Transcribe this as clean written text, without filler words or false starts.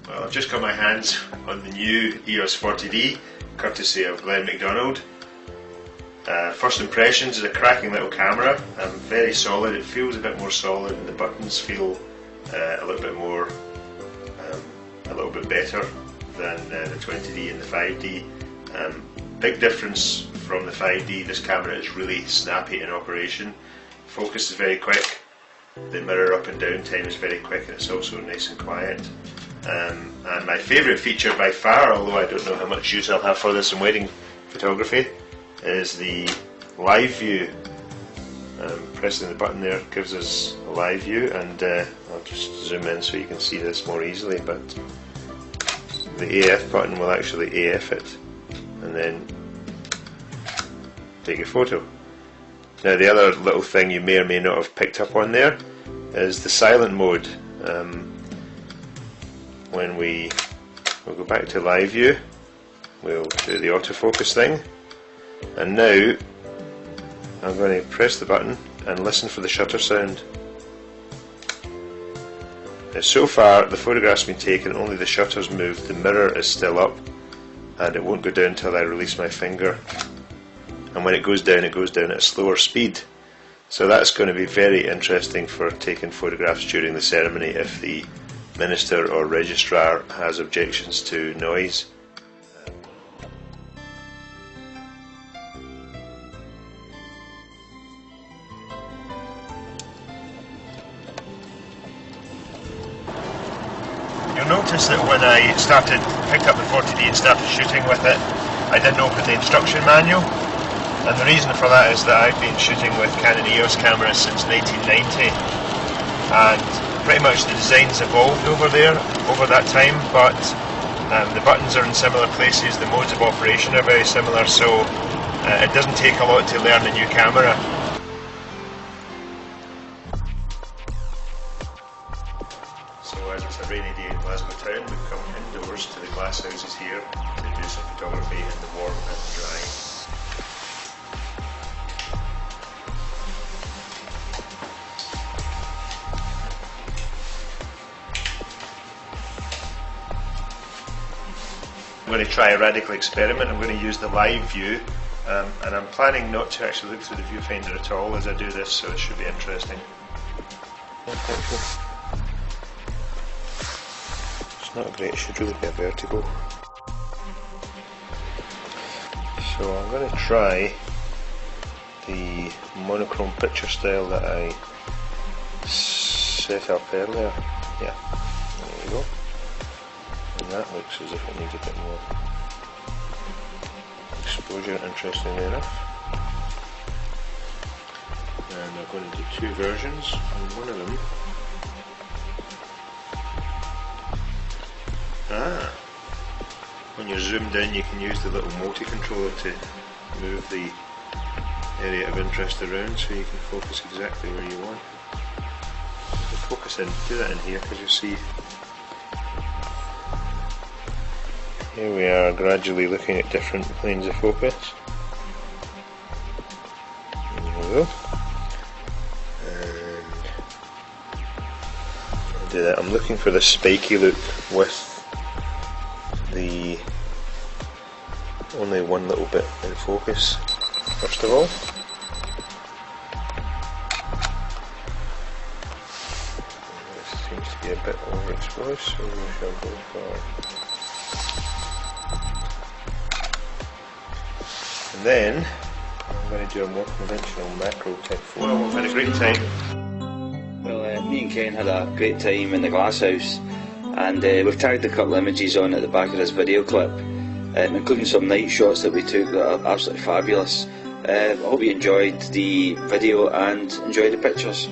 Well, I've just got my hands on the new EOS 40D, courtesy of Glenn McDonald. First impressions is a cracking little camera, very solid. It feels a bit more solid and the buttons feel a little bit better than the 20D and the 5D. Big difference from the 5D, this camera is really snappy in operation. Focus is very quick, the mirror up and down time is very quick, and it's also nice and quiet. And my favourite feature by far, although I don't know how much use I'll have for this in wedding photography, is the live view. Pressing the button there gives us a live view, and I'll just zoom in so you can see this more easily, but the AF button will actually AF it and then take a photo. Now the other little thing you may or may not have picked up on there is the silent mode. When we'll go back to live view, we'll do the autofocus thing, and now I'm going to press the button and listen for the shutter sound. Now so far the photograph's been taken, only the shutter's moved, the mirror is still up, and it won't go down until I release my finger, and when it goes down at a slower speed. So that's going to be very interesting for taking photographs during the ceremony if the minister or registrar has objections to noise. You'll notice that when I picked up the 40D and started shooting with it, I didn't open the instruction manual, and the reason for that is that I've been shooting with Canon EOS cameras since 1990, and pretty much the design's evolved over that time, but the buttons are in similar places, the modes of operation are very similar, so it doesn't take a lot to learn a new camera. So as it's a rainy day in Glasgow town, we've come indoors to the glass houses here to do some photography in the warm and dry. I'm going to try a radical experiment. I'm going to use the live view, and I'm planning not to actually look through the viewfinder at all as I do this, so it should be interesting. It's not great, it should really be a vertical. So I'm going to try the monochrome picture style that I set up earlier. Yeah, there you go. And that looks as if it needs a bit more exposure, interestingly enough. And I'm going to do two versions, and one of them... when you're zoomed in, you can use the little multi-controller to move the area of interest around so you can focus exactly where you want. So focus in, do that in here, because you see here we are gradually looking at different planes of focus. There we go. And I'll do that. I'm looking for the spiky look with the only one little bit in focus, first of all. This seems to be a bit overexposed, so we shall go for... And then I'm going to do a more conventional macro type photo. Well, we've had a great time. Well, me and Ken had a great time in the glass house, and we've tagged a couple of images on at the back of this video clip, including some night shots that we took that are absolutely fabulous. I hope you enjoyed the video and enjoyed the pictures.